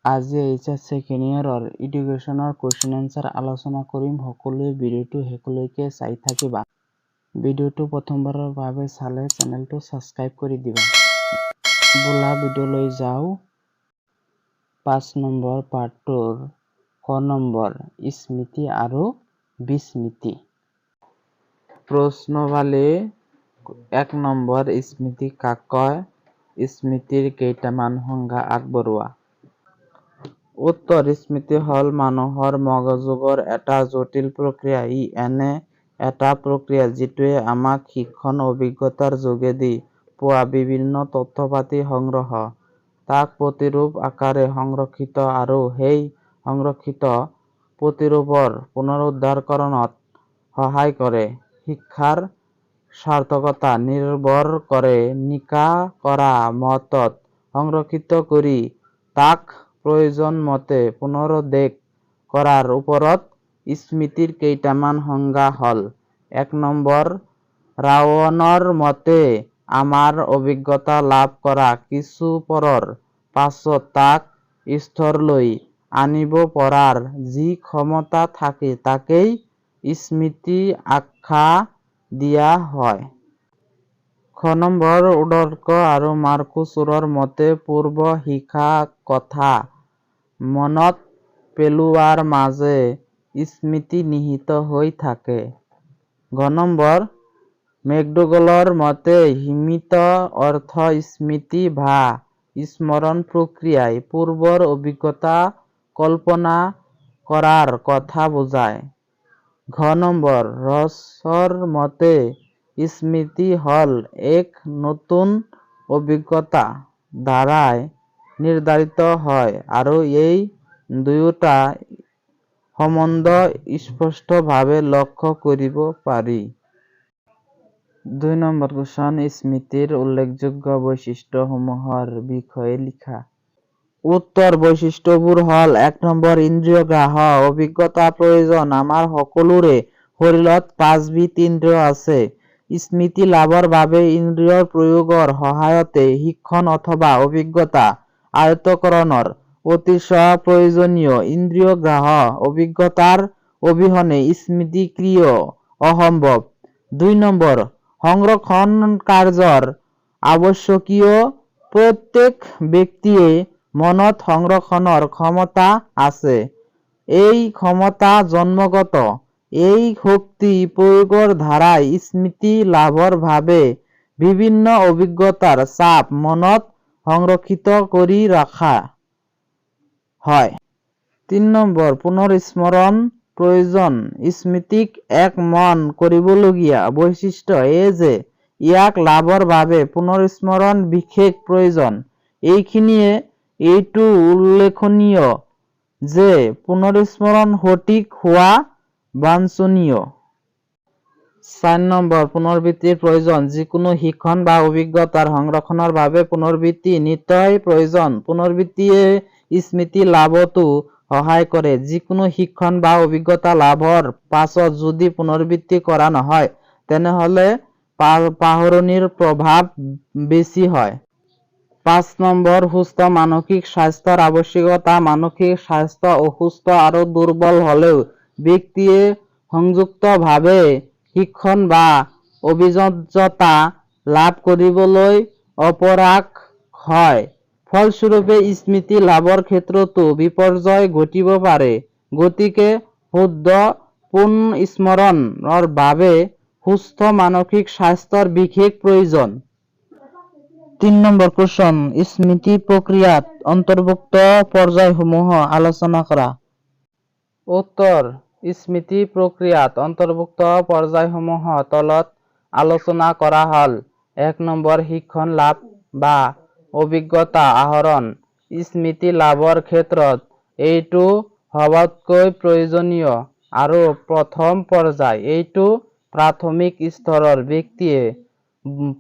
আজি HS second ইয়েৰৰ এডুকেশ্যনৰ question answer আলোচনা কৰিম। সকলোৱে ভিডিঅ'টো শেষলৈকে চাই থাকিবা। ভিডিঅ'টো প্ৰথমবাৰৰ বাবে চালে চেনেলটো ছাবস্ক্ৰাইব কৰি দিবা। বোলা ভিডিঅ'লৈ যাওঁ। 5 নম্বৰ পাৰ্টটোৰ ক নম্বৰ স্মৃতি আৰু বিস্মৃতি। প্ৰশ্নাৱলী 1 নম্বৰ স্মৃতি কাক কয়? স্মৃতিৰ কেইটামান সংজ্ঞা আগবঢ়োৱা। উত্তৰ: স্মৃতি হ'ল মানুহৰ মগজুৰ এটা জটিল প্ৰক্ৰিয়া। ই এনে এটা প্ৰক্ৰিয়া যিটোৱে আমাক শিক্ষণ অভিজ্ঞতাৰ যোগেদি পোৱা বিভিন্ন তথ্যপাতি সংগ্ৰহ, তাক প্ৰতিৰূপ আকাৰে সংৰক্ষিত আৰু সেই সংৰক্ষিত প্ৰতিৰূপৰ পুনৰুদ্ধাৰকৰণত সহায় কৰে। শিক্ষাৰ সাৰ্থকতা নিৰ্ভৰ কৰে নিকা কৰা মতত সংৰক্ষিত কৰি তাক প্ৰয়োজন মতে পুনৰুদ্ধাৰ কৰাৰ ওপৰত। স্মৃতিৰ কেইটামান সংজ্ঞা হ'ল: 1 নম্বৰ ৰাৱণৰ মতে আমাৰ অভিজ্ঞতা লাভ কৰা কিছু পৰৰ পাছত তাক স্থিৰলৈ আনিব পৰাৰ যি ক্ষমতা থাকে তাকেই স্মৃতি আখ্যা দিয়া হয়। খ নম্বৰ উৰ্ডক আৰু মাৰ্কুছৰ মতে পূৰ্ব শিকা কথা মনত পেলোৱাৰ মাজে স্মৃতি নিহিত হৈ থাকে। ঘ নম্বৰ মেকডোগলৰ মতে সীমিত অৰ্থ স্মৃতি বা স্মৰণ প্ৰক্ৰিয়াই পূৰ্বৰ অভিজ্ঞতা কল্পনা কৰাৰ কথা বুজায়। ঘ নম্বৰ ৰছৰ মতে স্মৃতি হ'ল এক নতুন অভিজ্ঞতাৰ দ্বাৰাই নিৰ্ধাৰিত হয় আৰু এই দুয়োটা সম্বন্ধ স্পষ্টভাৱে লক্ষ্য কৰিব পাৰি। 2 নম্বৰ কুৱেশ্যন স্মৃতিৰ উল্লেখযোগ্য বৈশিষ্ট্যসমূহৰ বিষয়ে লিখা। উত্তৰ: বৈশিষ্ট্যবোৰ হ'ল: 1 নম্বৰ ইন্দ্ৰিয়গ্ৰাহ্য অভিজ্ঞতা প্ৰয়োজন। আমাৰ সকলোৰে শৰীৰত 5 বিধ ইন্দ্ৰিয় আছে। স্মৃতি লাভৰ বাবে ইন্দ্ৰিয়ৰ প্ৰয়োগৰ সহায়তে শিক্ষণ অথবা অভিজ্ঞতা আয়ত্তকৰণৰ অতিশয় প্ৰয়োজনীয়। ইন্দ্ৰিয়গ্ৰাহ্য অভিজ্ঞতাৰ অবিহনে স্মৃতি ক্ৰিয়া অসম্ভৱ। 2 নম্বৰ সংৰক্ষণ কাৰ্যৰ আৱশ্যকীয়। প্ৰত্যেক ব্যক্তিয়ে মনত সংৰক্ষণৰ ক্ষমতা আছে। এই ক্ষমতা জন্মগত। এই শক্তি প্ৰয়োগৰ দ্বাৰাই স্মৃতি লাভৰ বাবে বিভিন্ন অভিজ্ঞতাৰ চাপ মনত সংৰক্ষিত কৰি ৰখা হয়। 3 নম্বৰ পুনৰস্মৰণ প্ৰয়োজন। স্মৃতিক এক মন কৰিবলগীয়া বৈশিষ্ট্য এই যে ইয়াক লাভৰ বাবে পুনৰস্মৰণ বিশেষ প্ৰয়োজন। এইখিনিতে এইটো উল্লেখনীয় যে পুনৰস্মৰণ সঠিক হোৱা বাঞ্ছনীয়। 4 নম্বৰ পুনৰাবৃত্তিৰ প্ৰয়োজন। যিকোনো শিক্ষণ বা অভিজ্ঞতাৰ সংৰক্ষণৰ বাবে পুনৰাবৃত্তি নিতাই প্ৰয়োজন। পুনৰাবৃত্তিয়ে স্মৃতি লাভতো সহায় কৰে। যিকোনো শিক্ষণ বা অভিজ্ঞতা লাভৰ পাছত যদি পুনৰাবৃত্তি কৰা নহয় তেনেহলে পাহৰণিৰ প্ৰভাৱ বেছি হয়। 5 নম্বৰ সুস্থ মানসিক স্বাস্থ্যৰ আৱশ্যকতা। মানসিক স্বাস্থ্য অসুস্থ আৰু দুৰ্বল হলেও ব্যক্তিয়ে সংযুক্তভাৱে শিক্ষণ বা অভিজ্ঞতা লাভ কৰিবলৈ অপাৰগ হয়। ফলস্বৰূপে স্মৃতি লাভৰ ক্ষেত্ৰতো বিপৰ্যয় ঘটিব পাৰে। গতিকে শুদ্ধ পুনঃস্মৰণৰ বাবে সুস্থ মানসিক স্বাস্থ্যৰ বিশেষ প্ৰয়োজন। 3 নম্বৰ কুৱেশ্যন স্মৃতি প্ৰক্ৰিয়াত অন্তৰ্ভুক্ত পৰ্যায়সমূহ আলোচনা কৰা। উত্তৰ: স্মৃতি প্ৰক্ৰিয়াত অন্তৰ্ভুক্ত পৰ্যায়সমূহ তলত আলোচনা কৰা হ'ল। 1 নম্বৰ শিক্ষণ লাভ বা অভিজ্ঞতা আহৰণ। স্মৃতি লাভৰ ক্ষেত্ৰত এইটো সবাতোকৈ প্ৰয়োজনীয় আৰু প্ৰথম পৰ্যায়। এইটো প্ৰাথমিক স্তৰৰ ব্যক্তিয়ে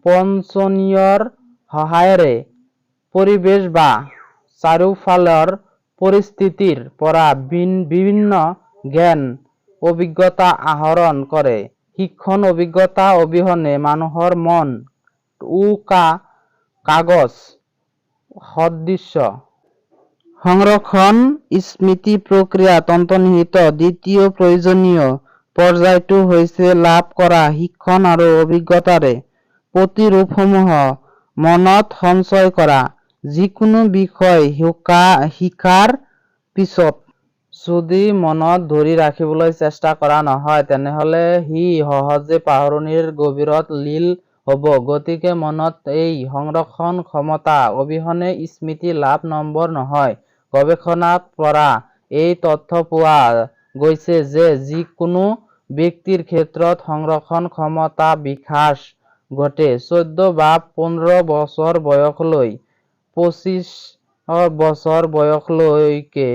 পঞ্চেন্দ্ৰিয়ৰ সহায়েৰে পৰিবেশ বা চাৰিওফালৰ পৰিস্থিতিৰ পৰা বিভিন্ন জ্ঞান অভিজ্ঞতা আহৰণ কৰে। শিক্ষণ অভিজ্ঞতা অবিহনে মানুহৰ মন কাগজ সদৃশ সংৰক্ষণ স্মৃতি প্ৰক্ৰিয়াত অন্তৰ্নিহিত দ্বিতীয় প্ৰয়োজনীয় পৰ্যায়টো হৈছে লাভ কৰা শিক্ষণ আৰু অভিজ্ঞতাৰে প্ৰতিৰূপসমূহ মনত সঞ্চয় কৰা। যিকোনো বিষয় শিকাৰ পিছত যদি মনত ধৰি ৰাখিবলৈ চেষ্টা কৰা নহয়, তেনেহলে সি সহজে পাহৰণিৰ গভীৰত লীল হ'ব। গতিকে মনত এই সংৰক্ষণ ক্ষমতা অবিহনে স্মৃতি লাভ নম্বৰ নহয়। গৱেষণাৰ পৰা এই তথ্য পোৱা গৈছে যে যিকোনো ব্যক্তিৰ ক্ষেত্ৰত সংৰক্ষণ ক্ষমতা বিকাশ ঘটে 14 বা 15 বছৰ বয়সলৈ। 25 বছৰ বয়সলৈকে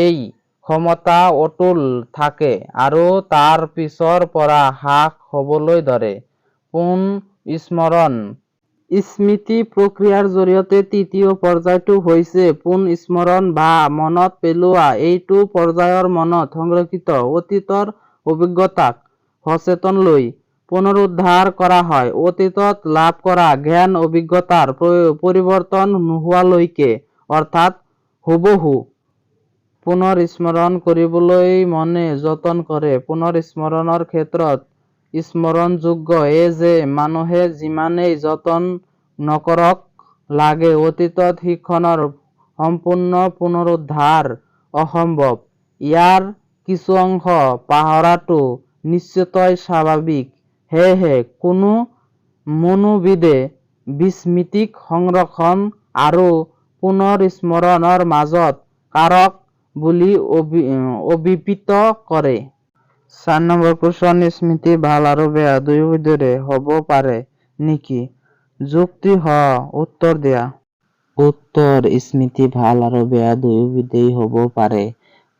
এই ক্ষমতা অটুট থাকে আৰু তাৰ পিছৰ পৰা হ্ৰাস হ'বলৈ ধৰে। পুনঃস্মৰণ স্মৃতি প্ৰক্ৰিয়াৰ জৰিয়তে তৃতীয় পৰ্যায়টো হৈছে পুনঃস্মৰণ বা মনত পেলোৱা। এইটো পৰ্যায়ত মনত সংৰক্ষিত অতীতৰ অভিজ্ঞতাক সচেতনলৈ পুনৰুদ্ধাৰ কৰা হয়। অতীতত লাভ কৰা জ্ঞান অভিজ্ঞতাৰ পৰিৱৰ্তন নোহোৱালৈকে, অৰ্থাৎ হুবহু পুনৰ স্মৰণ কৰিবলৈ মনে যতন কৰে। পুনঃস্মৰণৰ ক্ষেত্ৰত স্মৰণযোগ্য যে মানুহে যিমানেই যতন নকৰক লাগে, অতীতৰ শিক্ষণৰ সম্পূৰ্ণ পুনৰুদ্ধাৰ অসম্ভৱ। ইয়াৰ কিছু অংশ পাহৰাটো নিশ্চিতই স্বাভাৱিক। সেয়েহে কোনো মনোবিদে স্মৃতিক সংৰক্ষণ আৰু পুনঃস্মৰণৰ মাজত কাৰক বুলি অভিহিত কৰে। 4 নম্বৰ কুৱেশ্যন, স্মৃতি ভাল আৰু বেয়া দুয়োবিধৰে হ'ব পাৰে নেকি? যুক্তি সহ উত্তৰ দিয়া। উত্তৰ: স্মৃতি ভাল আৰু বেয়া দুয়োবিধেই হ'ব পাৰে।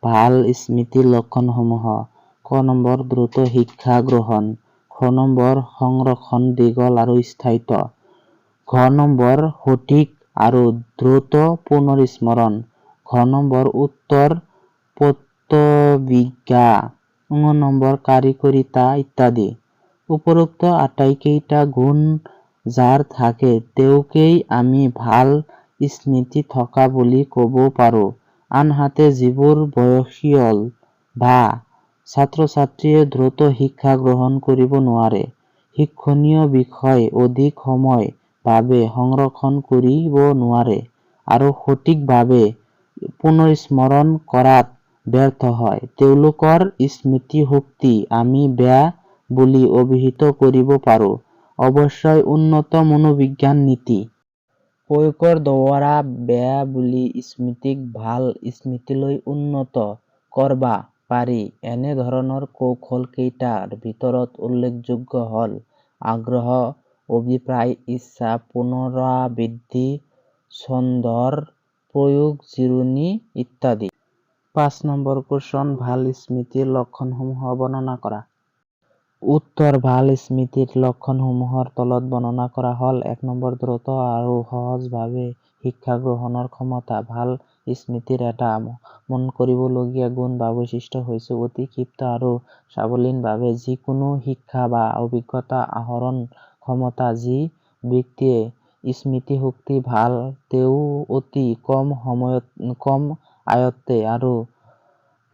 ভাল স্মৃতিৰ লক্ষণসমূহ: ক নম্বৰ দ্ৰুত শিক্ষা গ্ৰহণ, খ নম্বৰ সংৰক্ষণ দীঘল আৰু স্থায়িত্ব, ঘ নম্বৰ সঠিক আৰু দ্ৰুত পুনঃস্মৰণ, ঘ নম্বৰ উত্তৰ প্ৰত্যভিজ্ঞা, ঙ নম্বৰ কাৰিকৰীতা ইত্যাদি। উপৰোক্ত আটাইকেইটা গুণ যাৰ থাকে তেওঁকেই আমি ভাল স্মৃতি থকা বুলি ক'ব পাৰোঁ। আনহাতে যিবোৰ বয়সীয়াল বা ছাত্ৰ-ছাত্ৰীয়ে দ্ৰুত শিক্ষা গ্ৰহণ কৰিব নোৱাৰে, শিক্ষণীয় বিষয় অধিক সময় বাবে সংৰক্ষণ কৰিব নোৱাৰে আৰু সঠিকভাৱে পুনঃস্মৰণ কৰাত ব্যৰ্থ হয়, তেওঁলোকৰ স্মৃতিশক্তি আমি বেয়া বুলি অভিহিত কৰিব পাৰোঁ। অৱশ্যে উন্নত মনোবিজ্ঞান নীতি প্ৰয়োগৰ দ্বাৰা বেয়া বুলি স্মৃতিক ভাল স্মৃতিলৈ উন্নত কৰবা পাৰি। এনে ধৰণৰ কৌশল কেইটাৰ ভিতৰত উল্লেখযোগ্য হ'ল আগ্ৰহ, অভিপ্ৰায়, ইচ্ছা, পুনৰাবৃত্তি, ছন্দৰ প্ৰয়োগ, জিৰণি ইত্যাদি। 5 নম্বৰ কুৱেশ্যন, ভাল স্মৃতিৰ লক্ষণসমূহ বৰ্ণনা কৰা। উত্তৰ: ভাল স্মৃতিৰ লক্ষণসমূহৰ তলত বৰ্ণনা কৰা হ'ল: 1 নম্বৰ দ্ৰুত আৰু সহজভাৱে শিক্ষা গ্ৰহণৰ ক্ষমতা। ভাল স্মৃতিৰ এটা মন কৰিবলগীয়া গুণ বা বৈশিষ্ট্য হৈছে অতি ক্ষিপ্ৰ আৰু সাৱলীলভাৱে যিকোনো শিক্ষা বা অভিজ্ঞতা আহৰণ ক্ষমতা। যি ব্যক্তিৰ স্মৃতিশক্তি ভাল তেওঁ অতি কম আয়ত্তে আৰু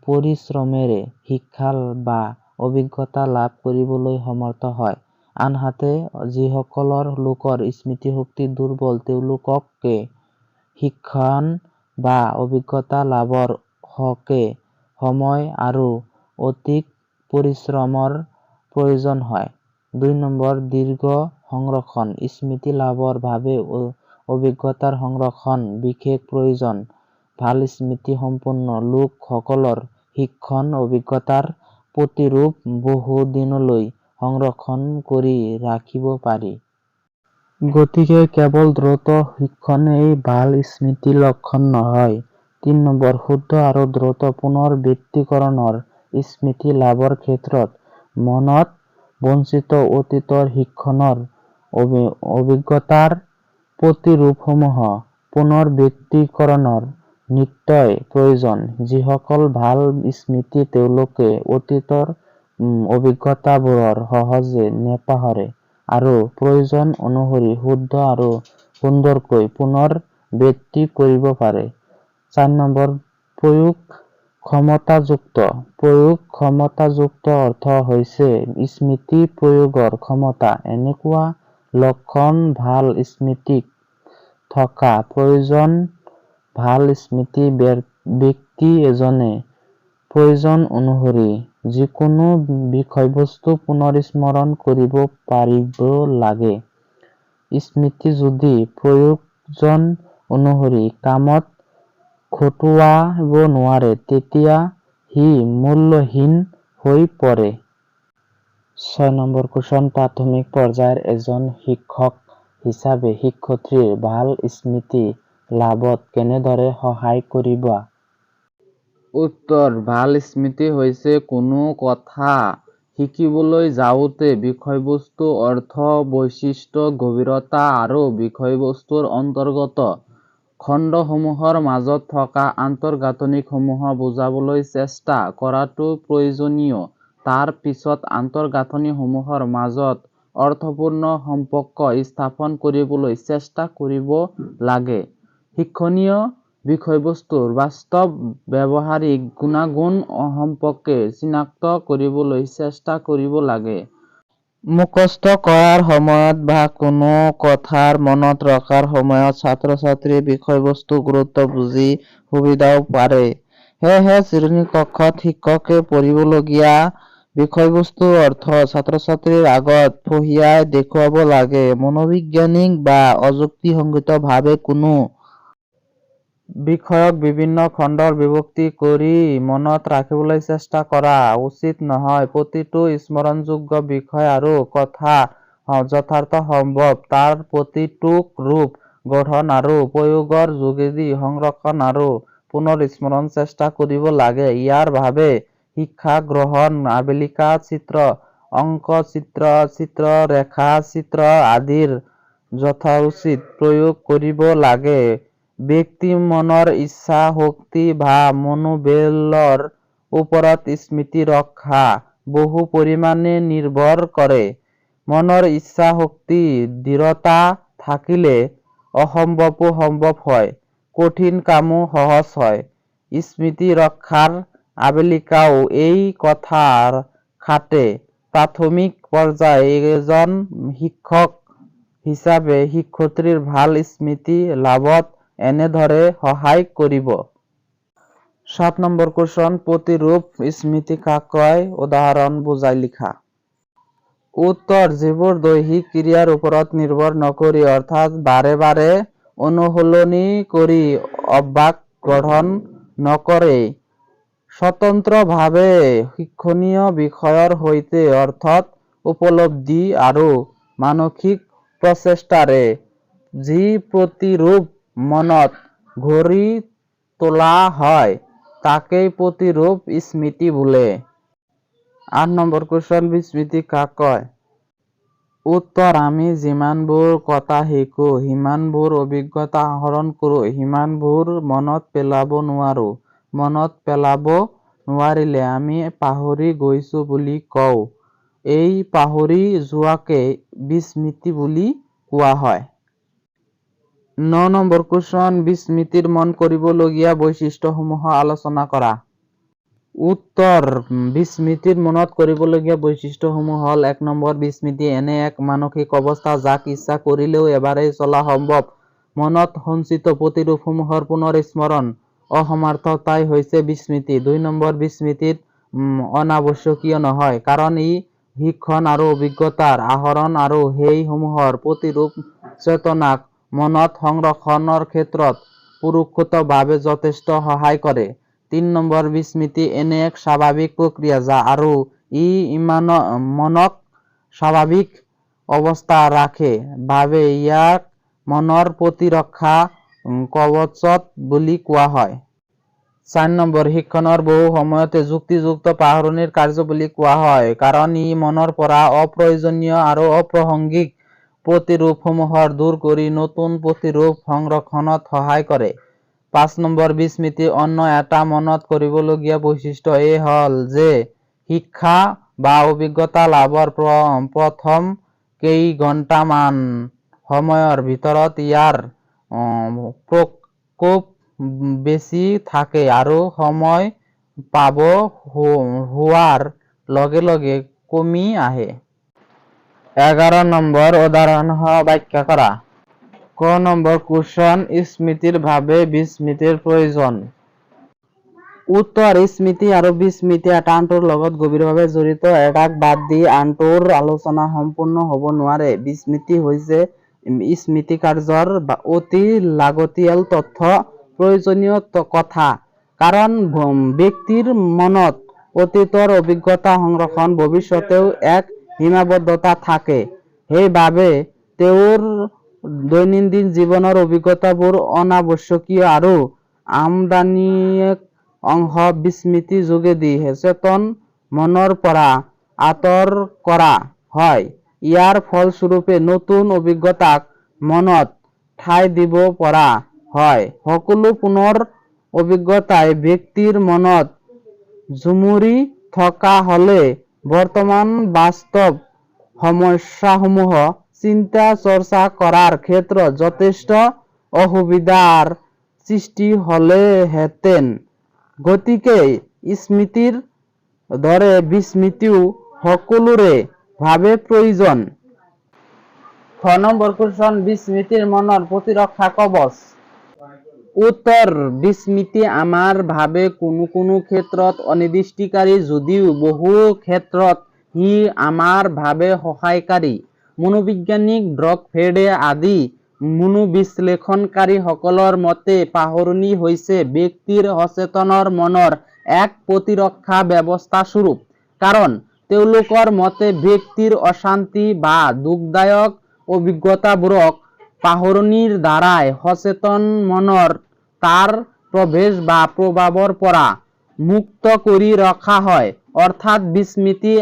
পৰিশ্ৰমেৰে শিক্ষা বা অভিজ্ঞতা লাভ কৰিবলৈ সমৰ্থ হয়। আনহাতে যিসকল লোকৰ স্মৃতিশক্তি দুৰ্বল তেওঁলোককে শিক্ষণ বা অভিজ্ঞতা লাভৰ হকে সময় আৰু অধিক পৰিশ্ৰমৰ প্ৰয়োজন হয়। 2 নম্বৰ দীৰ্ঘ সংৰক্ষণ স্মৃতি লাভৰ বাবে অভিজ্ঞতাৰ সংৰক্ষণ বিশেষ প্ৰয়োজন। ভাল স্মৃতি সম্পন্ন লোক সকলৰ শিক্ষণ অভিজ্ঞতাৰ প্ৰতিৰূপ বহুদিনলৈ সংৰক্ষণ কৰি ৰাখিব পাৰি। গতিকে কেৱল দ্ৰুত শিক্ষণেই ভাল স্মৃতিৰ লক্ষণ নহয়। 3 নম্বৰ শুদ্ধ আৰু দ্ৰুত পুনৰাবৃত্তিকৰণৰ স্মৃতি লাভৰ ক্ষেত্ৰত মনত সঞ্চিত অতীতৰ শিক্ষণৰ অভিজ্ঞতাৰ প্ৰতিৰূপসমূহ পুনৰাবৃত্তিকৰণৰ নিতাই প্ৰয়োজন। যিসকলৰ ভাল স্মৃতি তেওঁলোকে অতীতৰ অভিজ্ঞতাবোৰ সহজে নেপাহৰে আৰু প্ৰয়োজন অনুসৰি শুদ্ধ আৰু সুন্দৰকৈ পুনৰাবৃত্তি কৰিব পাৰে। 4 নম্বৰ প্ৰয়োগ ক্ষমতাযুক্ত। প্ৰয়োগ ক্ষমতাযুক্ত অৰ্থ হৈছে স্মৃতি প্ৰয়োগৰ ক্ষমতা। এনেকুৱা লক্ষণ ভাল স্মৃতি থকা প্ৰয়োজন। ভাল স্মৃতি ব্যক্তি এজনে প্ৰয়োজন অনুসৰি যিকোনো বিষয়বস্তু পুনৰ স্মৰণ কৰিব পাৰিব লাগে। স্মৃতি যদি প্ৰয়োজন অনুসৰি কামত খটুৱাব নোৱাৰে তেতিয়া সি মূল্যহীন হৈ পৰে। 6 নম্বৰ কুৱেশ্যন, প্ৰাথমিক পৰ্যায়ৰ এজন শিক্ষক হিচাপে শিক্ষাৰ্থীৰ ভাল স্মৃতি লাভত কেনেদৰে সহায় কৰিব? উত্তৰ: ভাল স্মৃতি হৈছে কোনো কথা শিকিবলৈ যাওঁতে বিষয়বস্তু, অৰ্থ, বৈশিষ্ট্য, গভীৰতা আৰু বিষয়বস্তুৰ অন্তৰ্গত খণ্ডসমূহৰ মাজত থকা আন্তঃগাঁথনিসমূহ বুজিবলৈ চেষ্টা কৰাটো প্ৰয়োজনীয়। তাৰ পিছত আন্তঃগাঁথনিসমূহৰ মাজত অৰ্থপূৰ্ণ সম্পৰ্ক স্থাপন কৰিবলৈ চেষ্টা কৰিব লাগে। শিক্ষণীয় বিষয়বস্তুৰ বাস্তৱ ব্যৱহাৰিক গুণাগুণ সম্পৰ্কে চিনাক্ত কৰিবলৈ চেষ্টা কৰিব লাগে। মুখস্থ কৰাৰ সময়ত বা কোনো কথা মনত ৰখাৰ সময়ত ছাত্ৰ-ছাত্ৰীয়ে বিষয়বস্তুৰ গুৰুত্ব বুজি সুবিধাও পাৰে। সেয়েহে শ্ৰেণীকক্ষত শিক্ষকে পঢ়িবলগীয়া বিষয়বস্তুৰ অৰ্থ ছাত্ৰ-ছাত্ৰীৰ আগত ফহিয়াই দেখুৱাব লাগে। মনোবৈজ্ঞানিক বা অযুক্তিসংগতভাৱে কোনো বিষয়ক বিভিন্ন খণ্ডত বিভক্তি কৰি মনত ৰাখিবলৈ চেষ্টা কৰা উচিত নহয়। প্ৰতিটো স্মৰণযোগ্য বিষয় আৰু কথা যথাৰ্থ সম্ভৱ তাৰ প্ৰতিটোক ৰূপ, গঠন আৰু প্ৰয়োগৰ যোগেদি সংৰক্ষণ আৰু পুনৰ স্মৰণ চেষ্টা কৰিব লাগে। ইয়াৰ বাবে শিক্ষা গ্ৰহণ, আৱিলিকা চিত্ৰ, অংকচিত্ৰ, চিত্ৰৰেখা চিত্ৰ আদিৰ যথোচিত প্ৰয়োগ কৰিব লাগে। ব্যক্তিৰ মনৰ ইচ্ছা শক্তি বা মনোবলৰ ওপৰত স্মৃতি ৰক্ষা বহু পৰিমাণে নিৰ্ভৰ কৰে। মনৰ ইচ্ছা শক্তি দৃঢ়তা থাকিলে অসম্ভৱো সম্ভৱ হয়, কঠিন কামো সহজ হয়। স্মৃতি ৰক্ষাৰ আৱিলিকাও এই কথাৰ খাটে। প্ৰাথমিক পৰ্যায়ত এজন শিক্ষক হিচাপে শিক্ষাৰ্থীৰ ভাল স্মৃতি লাভত এনেদৰে সহায় কৰিব। 7 নম্বৰ কুৱেশ্যন, প্ৰতিৰূপ স্মৃতি কাক কয়? উদাহৰণ বুজাই লিখা। উত্তৰ: যিবোৰ দৈহিক ক্ৰিয়াৰ ওপৰত নিৰ্ভৰ নকৰি অৰ্থাৎ বাৰে বাৰে অনুশীলন কৰি অভ্যাস গঠন নকৰে। স্বতন্ত্ৰভাৱে শিক্ষণীয় বিষয়ৰ সৈতে অৰ্থ উপলব্ধি আৰু মানসিক প্ৰচেষ্টাৰে যি প্ৰতিৰূপ মনত গঢ়ি তোলা হয় তাকেই প্ৰতিৰূপ স্মৃতি বোলে। 8 নম্বৰ কুৱেশ্যন, বিস্মৃতি কাক কয়? উত্তৰ: আমি যিমানবোৰ কথা শিকো, সিমানবোৰ অভিজ্ঞতা আহৰণ কৰো, সিমানবোৰ মনত পেলাব নোৱাৰো। মনত পেলাব নোৱাৰিলে আমি পাহৰি গৈছো বুলি কওঁ। এই পাহৰি যোৱাকে বিস্মৃতি বুলি কোৱা হয়। 9 নম্বৰ কুৱেশ্যন, বিস্মৃতিৰ মন কৰিবলগীয়া বৈশিষ্ট্যসমূহ আলোচনা কৰা। উত্তৰ: বিস্মৃতিৰ মনত কৰিবলগীয়া বৈশিষ্ট্যসমূহ হ'ল: 1 নম্বৰ, বিস্মৃতি এনে এক মানসিক অৱস্থা যাক ইচ্ছা কৰিলেও এবাৰেই চলা সম্ভৱ। মনত সঞ্চিত প্ৰতিৰূপসমূহৰ পুনৰ স্মৰণ অসামৰ্থ্যই হৈছে বিস্মৃতি। 2 নম্বৰ, বিস্মৃতি অনাৱশ্যকীয় নহয়, কাৰণ ই শিক্ষণ আৰু অভিজ্ঞতাৰ আহৰণ আৰু সেই সমূহৰ প্ৰতিৰূপ চেতনাক মনত সংৰক্ষণৰ ক্ষেত্ৰত পৰোক্ষভাৱে যথেষ্ট সহায় কৰে। 3 নম্বৰ, বিস্মৃতি এনে এক স্বাভাৱিক প্ৰক্ৰিয়া আৰু ই মনক স্বাভাৱিক অৱস্থাত ৰাখে বাবে ইয়াক মনৰ প্ৰতিৰক্ষা কৱচ বুলি কোৱা হয়। 4 নম্বৰ, শিক্ষণক বহু সময়তে যুক্তিযুক্ত পাহৰণিৰ কাৰ্য বুলি কোৱা হয়, কাৰণ ই মনৰ পৰা অপ্ৰয়োজনীয় আৰু অপ্ৰাসংগিক প্ৰতিৰূপসমূহ দূৰ কৰি নতুন প্ৰতিৰূপ সংৰক্ষণত সহায় কৰে। 5 নম্বৰ, বিস্মৃতিৰ অন্য এটা মনত কৰিবলগীয়া বৈশিষ্ট্য এই হ'ল যে শিক্ষা বা অভিজ্ঞতা লাভৰ প্ৰথম কেইঘণ্টামান সময়ৰ ভিতৰত ইয়াৰ প্ৰকোপ বেছি থাকে আৰু সময় পাব হোৱাৰ লগে লগে কমি আহে। 11 নম্বৰ উদাহৰণ ব্যাখ্যা কৰা। ক নম্বৰ কুৱেশ্যন, স্মৃতিৰ বাবে বিস্মৃতিৰ প্ৰয়োজন। উত্তৰ, স্মৃতি আৰু বিস্মৃতি এটা আনটোৰ লগত গভীৰভাৱে জড়িত। এটাক বাদ দি আনটোৰ আলোচনা সম্পূৰ্ণ হ'ব নোৱাৰে। বিস্মৃতি হৈছে স্মৃতি কাৰ্যৰ অতি লাগতিয়াল তথ্য, প্ৰয়োজনীয় কথা। কাৰণ ব্যক্তিৰ মনত অতীতৰ অভিজ্ঞতা সংৰক্ষণ ভৱিষ্যতেও এক সীমাবদ্ধতা থাকে। সেইবাবে তেওঁৰ দৈনন্দিন জীৱনৰ অভিজ্ঞতাবোৰ অনাৱশ্যকীয় আৰু আমদানিক অংশ বিস্মৃতি যোগেদি সচেতন মনৰ পৰা আঁতৰ কৰা হয়। ইয়াৰ ফলস্বৰূপে নতুন অভিজ্ঞতাক মনত ঠাই দিব পৰা হয়। সকলো পুনৰ অভিজ্ঞতাই ব্যক্তিৰ মনত জুমুৰি থকা হলে বৰ্তমান বাস্তৱ সমস্যাসমূহ চিন্তা চৰ্চা কৰাৰ ক্ষেত্ৰত যথেষ্ট অসুবিধাৰ সৃষ্টি হলহেঁতেন। গতিকে স্মৃতিৰ দৰে বিস্মৃতিও সকলোৰে বাবে প্ৰয়োজন। 6 নম্বৰ কুৱেশ্যন, বিস্মৃতিৰ মনৰ প্ৰতিৰক্ষা কৱচ। উত্তৰ, বিস্মৃতি আমাৰ বাবে কোনো ক্ষেত্ৰত অনিৰ্দিষ্টকাৰী যদিও বহু ক্ষেত্ৰত ই আমাৰ বাবে সহায়কাৰী। মনোবিজ্ঞানিক ড্ৰকফেডে আদি মনোবিশ্লেষণকাৰীসকলৰ মতে পাহৰণি হৈছে ব্যক্তিৰ সচেতন মনৰ এক প্ৰতিৰক্ষা ব্যৱস্থা স্বৰূপ। কাৰণ তেওঁলোকৰ মতে ব্যক্তিৰ অশান্তি বা দুখদায়ক অভিজ্ঞতাবোৰক পাহৰণিৰ দ্বাৰাই সচেতন মনৰ তাৰ প্ৰৱেশ বা প্ৰভাৱৰ পৰা মুক্ত কৰি ৰখা হয়। অৰ্থাৎ বিস্মৃতি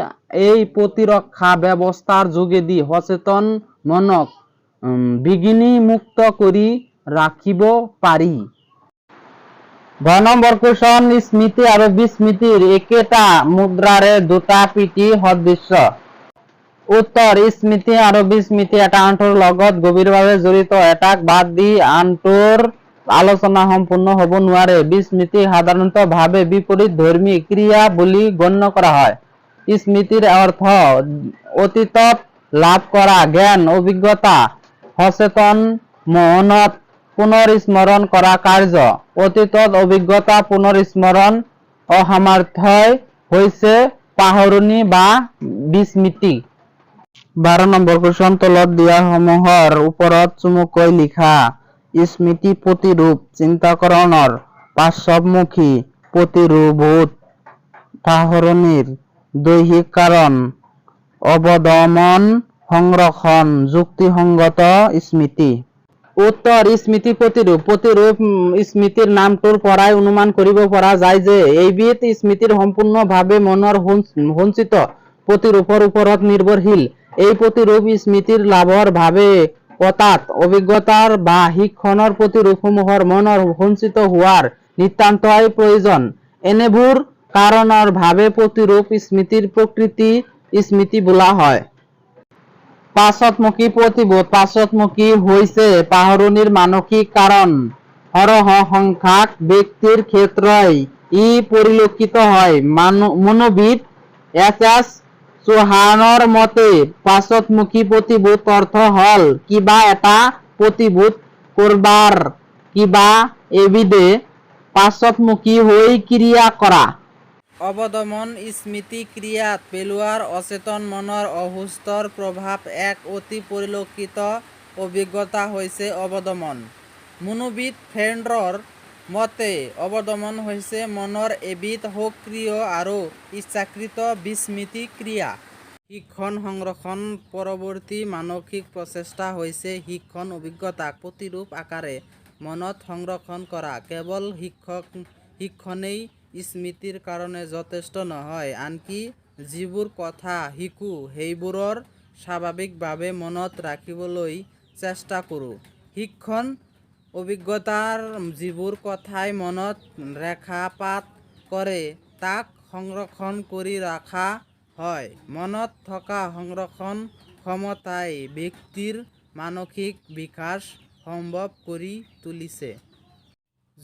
এই প্ৰতিৰক্ষা ব্যৱস্থাৰ যোগেদি সচেতন মনক বিঘিনিমুক্ত কৰি ৰাখিব পাৰি। 6 নম্বৰ কুৱেশ্যন, স্মৃতি আৰু বিস্মৃতিৰ একেটা মুদ্ৰাৰে দুটা পিঠি সদৃশ। উত্তৰ, স্মৃতি আৰু বিস্মৃতি এটা আনটোৰ লগত গভীৰভাৱে জড়িত। এটাক বাদ দি আনটোৰ আলোচনা সম্পূৰ্ণ হ'ব নোৱাৰে। বিস্মৃতিক সাধাৰণভাৱে বিপৰীতধৰ্মী ক্ৰিয়া বুলি গণ্য কৰা হয়। স্মৃতিৰ অৰ্থ অতীতত লাভ কৰা জ্ঞান অভিজ্ঞতা সচেতন মনত পুনৰ স্মৰণ কৰা কাৰ্য। অতীতত অভিজ্ঞতা পুনৰ স্মৰণ অসামৰ্থ্যই হৈছে পাহৰণি বা বিস্মৃতি। 12 নম্বৰ কুৱেশ্যন, তলত দিয়াসমূহৰ ওপৰত চমুকৈ লিখা। স্মৃতি প্ৰতিৰূপ চিন্তাকৰণৰ পাৰ্শ্বমুখী প্ৰতিৰূপভূত পাহৰণিৰ দৈহিক কাৰণ অৱদমন সংৰক্ষণ যুক্তিসংগত স্মৃতি। উত্তৰ, স্মৃতি প্ৰতিৰূপ। প্ৰতিৰূপ স্মৃতিৰ নামটোৰ পৰাই অনুমান কৰিব পৰা যায় যে এইবিধ স্মৃতি সম্পূৰ্ণভাৱে মনৰ সঞ্চিত প্ৰতিৰূপৰ ওপৰত নিৰ্ভৰশীল। এই প্ৰতিৰূপ স্মৃতিৰ লাভৰ বাবে পতাত অভিজ্ঞতাৰ বা শিক্ষণৰ প্ৰতিৰূপসমূহৰ মনৰ সঞ্চিত হোৱাৰ নিতান্তই প্ৰয়োজন। এনেবোৰ কাৰণৰ বাবে প্ৰতিৰূপ স্মৃতিৰ প্ৰকৃতি স্মৃতি বোলা হয়। পাছতমুখী প্ৰতিভূত। পাছতমুখী হৈছে পাহৰণিৰ মানসিক কাৰণ। সৰহসংখ্যক ব্যক্তিৰ ক্ষেত্ৰই ই পৰিলক্ষিত হয়। মনোবিদ এছ চৌহানৰ মতে পাছতমুখী প্ৰতিভূত অৰ্থ হ'ল কিবা এটা প্ৰতিভূত কৰবাৰ কিবা এবিধে পাছতমুখী হৈ ক্ৰিয়া কৰা। অৱদমন স্মৃতি ক্ৰিয়াত পেলোৱাৰ অচেতন মনৰ অসুস্থৰ প্ৰভাৱ এক অতি পৰিলক্ষিত অভিজ্ঞতা হৈছে অৱদমন। মনোবিদ ফ্ৰেণ্ডৰ মতে অৱদমন হৈছে মনৰ এবিধ সক্ৰিয় আৰু ইচ্ছাকৃত বিস্মৃতি ক্ৰিয়া। শিক্ষণ সংৰক্ষণ পৰৱৰ্তী মানসিক প্ৰচেষ্টা হৈছে শিক্ষণ অভিজ্ঞতাক প্ৰতিৰূপ আকাৰে মনত সংৰক্ষণ কৰা। কেৱল শিক্ষণেই স্মৃতিৰ কাৰণে যথেষ্ট নহয়, আনকি যিবোৰ কথা শিকো সেইবোৰৰ স্বাভাৱিকভাৱে মনত ৰাখিবলৈ চেষ্টা কৰোঁ। শিক্ষণ অভিজ্ঞতাৰ যিবোৰ কথাই মনত ৰেখাপাত কৰে তাক সংৰক্ষণ কৰি ৰখা হয়। মনত থকা সংৰক্ষণ ক্ষমতাই ব্যক্তিৰ মানসিক বিকাশ সম্ভৱ কৰি তুলিছে।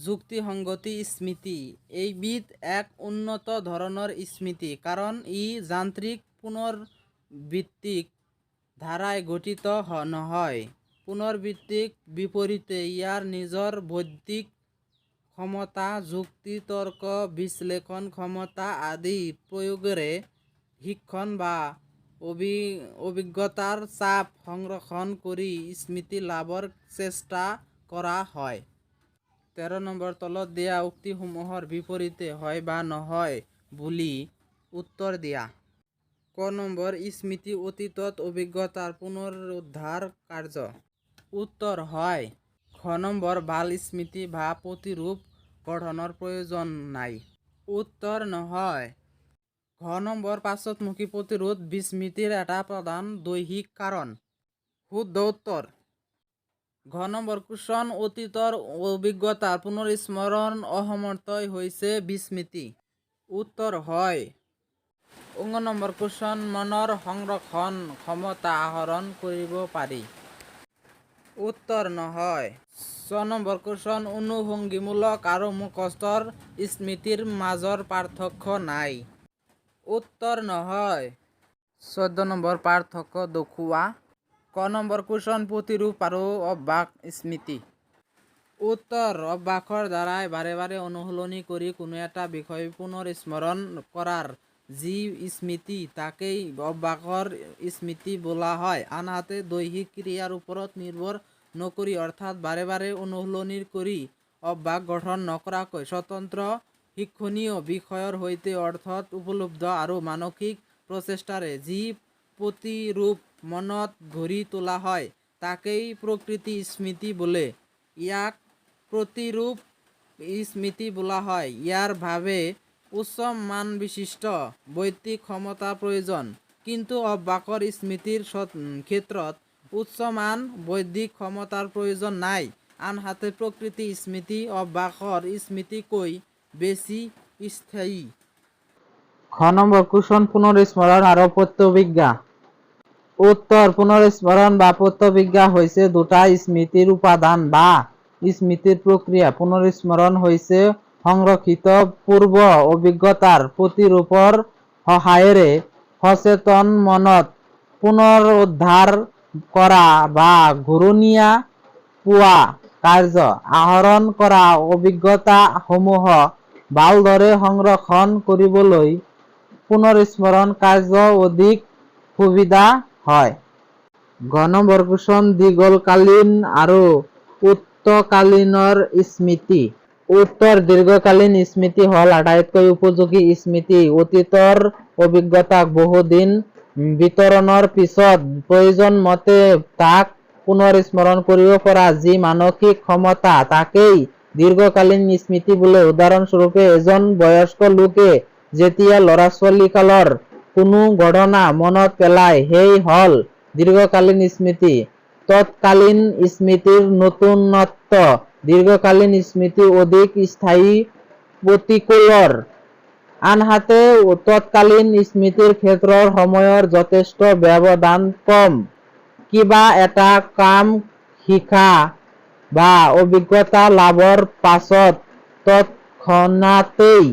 যুক্তিসংগতি স্মৃতি এইবিধ এক উন্নত ধৰণৰ স্মৃতি, কাৰণ ই যান্ত্ৰিক পুনৰবৃত্তিক ধাৰাই গঠিত নহয়। পুনৰবৃত্তিক বিপৰীতে ইয়াৰ নিজৰ বৌদ্ধিক ক্ষমতা, যুক্তি, তৰ্ক, বিশ্লেষণ ক্ষমতা আদি প্ৰয়োগেৰে শিক্ষণ বা অভিজ্ঞতাৰ চাপ সংৰক্ষণ কৰি স্মৃতি লাভৰ চেষ্টা কৰা হয়। 13 নম্বৰ, তলত দিয়া উক্তিসমূহৰ বিপৰীতে হয় বা নহয় বুলি উত্তৰ দিয়া। ক নম্বৰ, স্মৃতি অতীতত অভিজ্ঞতাৰ পুনৰুদ্ধাৰ কাৰ্য। উত্তৰ হয়। খ নম্বৰ, ভাল স্মৃতি বা প্ৰতিৰূপ গঠনৰ প্ৰয়োজন নাই। উত্তৰ নহয়। ঘ নম্বৰ, পাছতমুখী প্ৰতিৰোধ বিস্মৃতিৰ এটা প্ৰধান দৈহিক কাৰণ। শুদ্ধ উত্তৰ। ঘ নম্বৰ, কুশ্বন অতীতৰ অভিজ্ঞতাৰ পুনৰস্মৰণ অসমৰ্থই হৈছে বিস্মৃতি। উত্তৰ হয়। ঙ নম্বৰ, কুশ্বন মনৰ সংৰক্ষণ ক্ষমতা আহৰণ কৰিব পাৰি। উত্তৰ নহয়। ছ নম্বৰ, কুশ্বন অনুভংগীমূলক আৰু মুখস্থৰ স্মৃতিৰ মাজৰ পাৰ্থক্য নাই। উত্তৰ নহয়। 14 নম্বৰ, পাৰ্থক্য দেখুওৱা। ক নম্বৰ, কুশ্বন প্ৰতিৰূপ আৰু অভ্যাস স্মৃতি। উত্তৰ, অভ্যাসৰ দ্বাৰাই বাৰে বাৰে অনুশীলন কৰি কোনো এটা বিষয় পুনৰ স্মৰণ কৰাৰ যি স্মৃতি তাকেই অভ্যাসৰ স্মৃতি বোলা হয়। আনহাতে দৈহিক ক্ৰিয়াৰ ওপৰত নিৰ্ভৰ নকৰি অৰ্থাৎ বাৰে বাৰে অনুশীলন কৰি অভ্যাস গঠন নকৰাকৈ স্বতন্ত্ৰ শিক্ষণীয় বিষয়ৰ সৈতে অৰ্থত উপলব্ধ আৰু মানসিক প্ৰচেষ্টাৰে যি প্ৰতিৰূপ মনত গঢ়ি তোলা হয় তাকেই প্ৰকৃত স্মৃতি বোলে। ইয়াক প্ৰতিৰূপ স্মৃতি বোলা হয়। ইয়াৰ বাবে উচ্চ মানবিশিষ্ট বৌদ্ধিক ক্ষমতাৰ প্ৰয়োজন, কিন্তু অভ্যাসৰ স্মৃতিৰ ক্ষেত্ৰত উচ্চ মান বৌদ্ধিক ক্ষমতাৰ প্ৰয়োজন নাই। আনহাতে প্ৰকৃত স্মৃতি অভ্যাসৰ স্মৃতিতকৈ বেছি স্থায়ী। খ নম্বৰ, কুশ্বন পুনৰস্মৰণ আৰু প্ৰত্যভিজ্ঞা। উত্তৰ, পুনৰস্মৰণ বা প্ৰত্যভিজ্ঞা হৈছে দুটা স্মৃতিৰ উপাদান বা স্মৃতিৰ প্ৰক্ৰিয়া। পুনৰস্মৰণ হৈছে সংৰক্ষিত পূৰ্ব অভিজ্ঞতাৰ প্ৰতিৰূপৰ সহায়েৰে সচেতন মনত পুনৰুদ্ধাৰ কৰা বা ঘূৰণীয়া পোৱা কাৰ্য। আহৰণ কৰা অভিজ্ঞতাসমূহ ভালদৰে সংৰক্ষণ কৰিবলৈ পুনৰস্মৰণ কাৰ্য অধিক সুবিধা হয়। ঘ নম্বৰ, কুশ্বন দীৰ্ঘকালীন আৰু উত্তকালীনৰ স্মৃতি। উত্তৰ, দীৰ্ঘকালীন স্মৃতি হ'ল আটাইতকৈ উপযোগী স্মৃতি। অতীতৰ অভিজ্ঞতাক বহুদিন বিতৰণৰ পিছত প্ৰয়োজন মতে তাক পুনৰ স্মৰণ কৰিব পৰা যি মানসিক ক্ষমতা তাকেই দীৰ্ঘকালীন স্মৃতি বোলে। উদাহৰণস্বৰূপে এজন বয়স্ক লোকে যেতিয়া ল'ৰা-ছোৱালীকালৰ কোনো ঘটনা মনত পেলায় সেই হ'ল দীৰ্ঘকালীন স্মৃতি। তৎকালীন স্মৃতিৰ নতুনত্ব দীৰ্ঘকালীন স্মৃতি অধিক স্থায়ী প্ৰতিকূলৰ। আনহাতে তৎকালীন স্মৃতিৰ ক্ষেত্ৰত সময়ৰ যথেষ্ট ব্যৱধান কম। কিবা এটা কাম শিকা বা অভিজ্ঞতা লাভৰ পাছত তৎক্ষণাতেই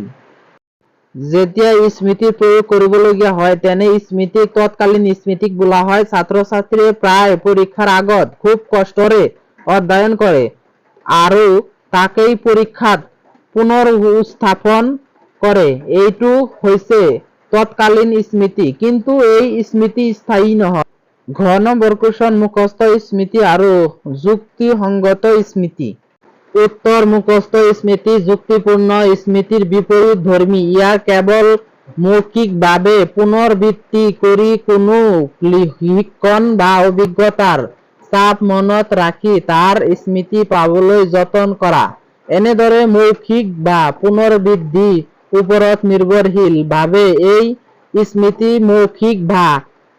যেতিয়া স্মৃতিৰ প্ৰয়োগ কৰিবলগীয়া হয় তেনে স্মৃতিক তৎকালীন স্মৃতি বোলা হয়। ছাত্ৰ-ছাত্ৰীয়ে প্ৰায় পৰীক্ষাৰ আগত খুব কষ্টৰে অধ্যয়ন কৰে আৰু তাকেই পৰীক্ষাত পুনৰুত্থাপন কৰে। এইটো হৈছে তৎকালীন স্মৃতি, কিন্তু এই স্মৃতি স্থায়ী নহয়। ঘ নম্বৰ, কুশ্বন মুখস্থ স্মৃতি আৰু যুক্তিসংগত স্মৃতি। উত্তৰ, মুখস্থ স্মৃতি যুক্তিপূৰ্ণ স্মৃতিৰ বিপৰীতধৰ্মী। ইয়াক কেৱল মৌখিকভাৱে পুনৰাবৃত্তি কৰি কোনো শিক্ষণ বা অভিজ্ঞতাৰ চাপ মনত ৰাখি তাৰ স্মৃতি পাবলৈ যতন কৰা। এনেদৰে মৌখিক বা পুনৰাবৃত্তিৰ ওপৰত নিৰ্ভৰশীল ভাৱে এই স্মৃতি মৌখিক বা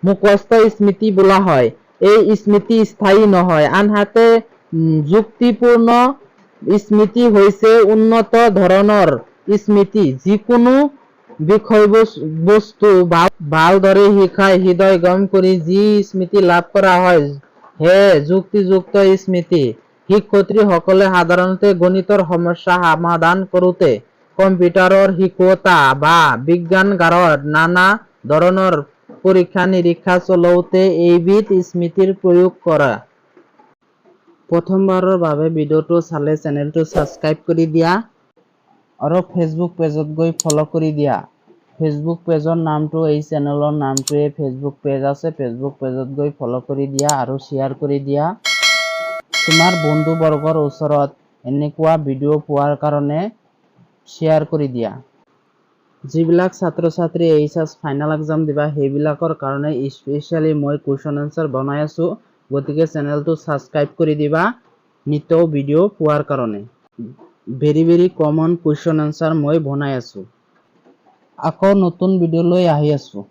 মুখস্থ স্মৃতি বোলা হয়। এই স্মৃতি স্থায়ী নহয়। আনহাতে যুক্তিপূৰ্ণ স্মৃতি হৈছে উন্নত ধৰণৰ স্মৃতি। যিকোনো বিষয়বস্তু ভালদৰে শিকাই হৃদয়ঙ্গম কৰি যি স্মৃতি লাভ কৰা হয় হে যুক্তিযুক্ত স্মৃতি। শিক্ষাৰ্থীসকলে সাধাৰণতে গণিতৰ সমস্যা সমাধান কৰোঁতে কম্পিউটাৰৰ শিকোতা বা বিজ্ঞানাগাৰত নানা ধৰণৰ পৰীক্ষা নিৰীক্ষা চলাওঁতে এইবিধ স্মৃতিৰ প্ৰয়োগ কৰা। প্ৰথমবাৰৰ বাবে ভিডিঅ'টো চালে চেনেলটো ছাবস্ক্ৰাইব কৰি দিয়া আৰু ফেচবুক পেজত গৈ ফ'ল' কৰি দিয়া। ফেচবুক পেজৰ নামটো এই চেনেলৰ নামটোৱে ফেচবুক পেজ আছে, ফেচবুক পেজত গৈ ফ'ল' কৰি দিয়া আৰু শ্বেয়াৰ কৰি দিয়া। তোমাৰ বন্ধুবৰ্গৰ ওচৰত এনেকুৱা ভিডিঅ' পোৱাৰ কাৰণে শ্বেয়াৰ কৰি দিয়া। যিবিলাক ছাত্ৰ-ছাত্ৰী এইচএছ ফাইনেল এক্সাম দিবা সেইবিলাকৰ কাৰণে স্পেচিয়েলি মই কুৱেশ্যন এনচাৰ বনাই আছোঁ, গতিকে চেনেলটো ছাবস্ক্ৰাইব কৰি দিবা নিতৌ ভিডিঅ' পোৱাৰ কাৰণে। ভেৰি কমন কুৱেশ্যন এনচাৰ মই বনাই আছোঁ। আকৌ নতুন ভিডিঅ' লৈ আহি আছোঁ।